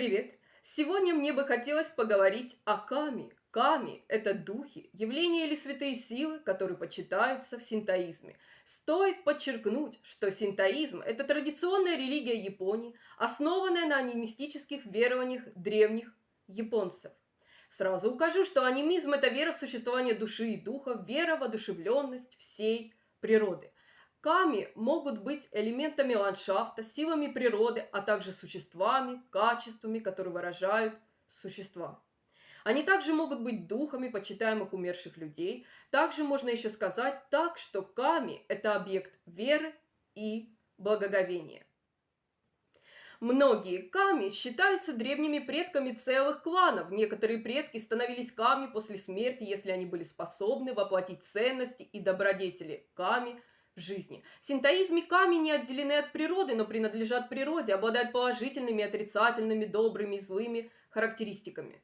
Привет! Сегодня мне бы хотелось поговорить о ками. Ками– это духи, явления или святые силы, которые почитаются в синтоизме. Стоит подчеркнуть, что синтоизм– это традиционная религия Японии, основанная на анимистических верованиях древних японцев. Сразу укажу, что анимизм– это вера в существование души и духа, вера в одушевленность всей природы. Ками могут быть элементами ландшафта, силами природы, а также существами, качествами, которые выражают существа. Они также могут быть духами почитаемых умерших людей. Также можно еще сказать так, что ками– это объект веры и благоговения. Многие ками считаются древними предками целых кланов. Некоторые предки становились ками после смерти, если они были способны воплотить ценности и добродетели ками в жизни. В синтоизме ками не отделены от природы, но принадлежат природе, обладают положительными, отрицательными, добрыми и злыми характеристиками.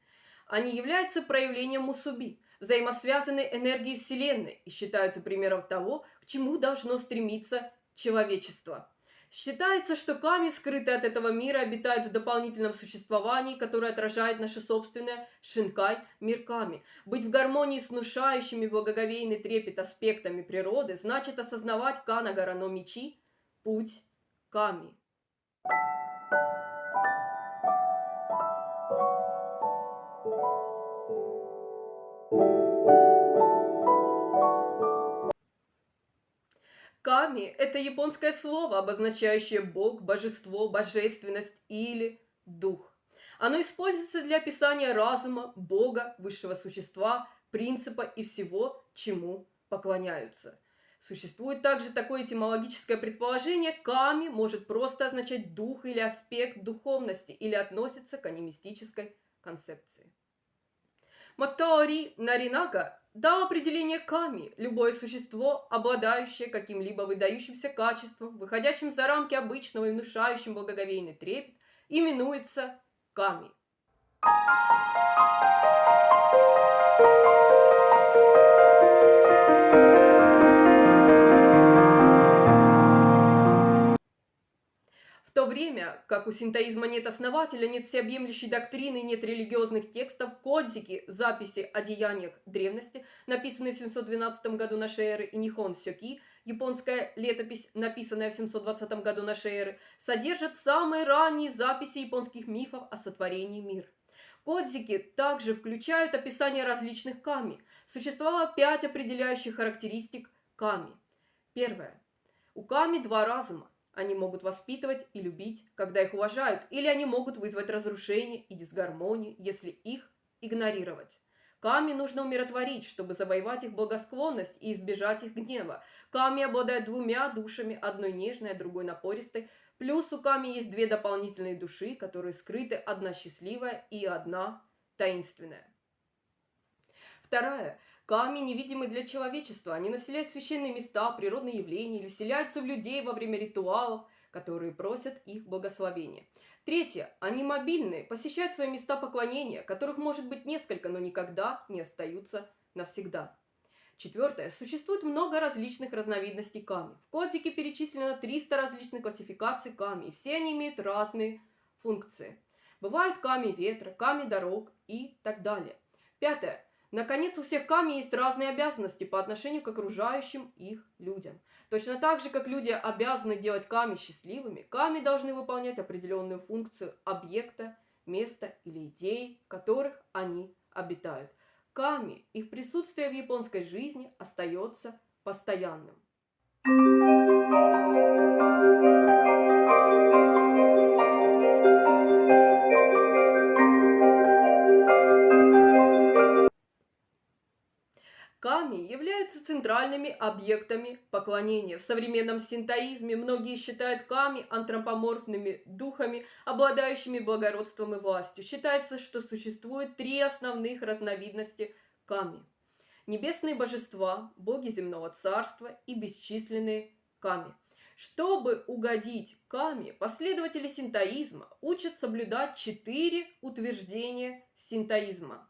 Они являются проявлением мусуби, взаимосвязанной энергии Вселенной, и считаются примером того, к чему должно стремиться человечество. Считается, что ками, скрытые от этого мира, обитают в дополнительном существовании, которое отражает наше собственное шинкай, мир ками. Быть в гармонии с внушающими благоговейный трепет аспектами природы значит осознавать канагара но мичи, путь ками. Ками– это японское слово, обозначающее бог, божество, божественность или дух. Оно используется для описания разума, бога, высшего существа, принципа и всего, чему поклоняются. Существует также такое этимологическое предположение: ками может просто означать дух или аспект духовности, или относится к анимистической концепции. Мотори Наринага дал определение ками: любое существо, обладающее каким-либо выдающимся качеством, выходящим за рамки обычного и внушающим благоговейный трепет, именуется ками. В то время, как у синтоизма нет основателя, нет всеобъемлющей доктрины, нет религиозных текстов, кодзики, записи о деяниях древности, написанные в 712 году нашей эры, и Нихон Сёки, японская летопись, написанная в 720 году нашей эры, содержат самые ранние записи японских мифов о сотворении мира. Кодзики также включают описание различных ками. Существовало 5 определяющих характеристик ками. Первое. У ками два разума. Они могут воспитывать и любить, когда их уважают, или они могут вызвать разрушение и дисгармонию, если их игнорировать. Ками нужно умиротворить, чтобы завоевать их благосклонность и избежать их гнева. Ками обладает двумя душами, одной нежной, а другой напористой. Плюс у ками есть две дополнительные души, которые скрыты: одна счастливая и одна таинственная. Вторая. Ками невидимы для человечества. Они населяют священные места, природные явления или вселяются в людей во время ритуалов, которые просят их благословения. Третье. Они мобильные, посещают свои места поклонения, которых может быть несколько, но никогда не остаются навсегда. Четвертое. Существует много различных разновидностей ками. В кодзике перечислено 300 различных классификаций ками, и все они имеют разные функции. Бывают ками ветра, ками дорог и так далее. Пятое. Наконец, у всех ками есть разные обязанности по отношению к окружающим их людям. Точно так же, как люди обязаны делать ками счастливыми, ками должны выполнять определенную функцию объекта, места или идей, в которых они обитают. Ками, их присутствие в японской жизни остается постоянным. Ками являются центральными объектами поклонения. В современном синтоизме многие считают ками антропоморфными духами, обладающими благородством и властью. Считается, что существует 3 основных разновидности ками: небесные божества, боги земного царства и бесчисленные ками. Чтобы угодить ками, последователи синтоизма учат соблюдать 4 утверждения синтоизма.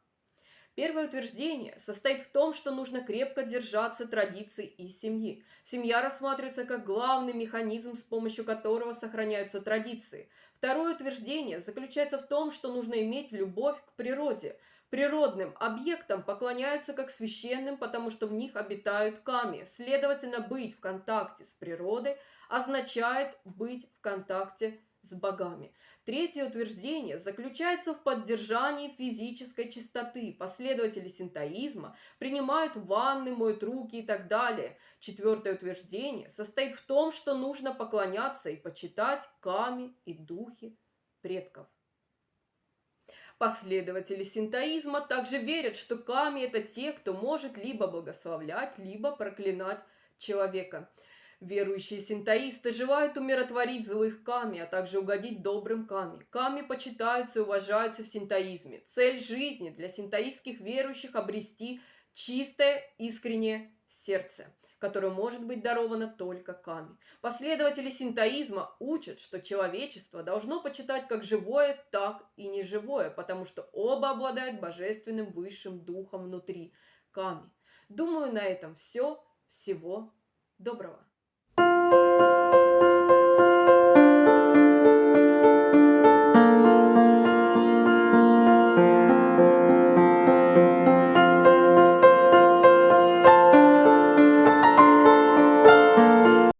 Первое утверждение состоит в том, что нужно крепко держаться традиций и семьи. Семья рассматривается как главный механизм, с помощью которого сохраняются традиции. Второе утверждение заключается в том, что нужно иметь любовь к природе. Природным объектам поклоняются как священным, потому что в них обитают ками. Следовательно, быть в контакте с природой означает быть в контакте с богами. Третье утверждение заключается в поддержании физической чистоты. Последователи синтоизма принимают ванны, моют руки и так далее. Четвертое утверждение состоит в том, что нужно поклоняться и почитать ками и духи предков. Последователи синтоизма также верят, что ками – это те, кто может либо благословлять, либо проклинать человека. Верующие синтоисты желают умиротворить злых ками, а также угодить добрым ками. Ками почитаются и уважаются в синтоизме. Цель жизни для синтоистских верующих – обрести чистое, искреннее сердце, которое может быть даровано только ками. Последователи синтоизма учат, что человечество должно почитать как живое, так и неживое, потому что оба обладают божественным высшим духом внутри ками. Думаю, на этом все. Всего доброго.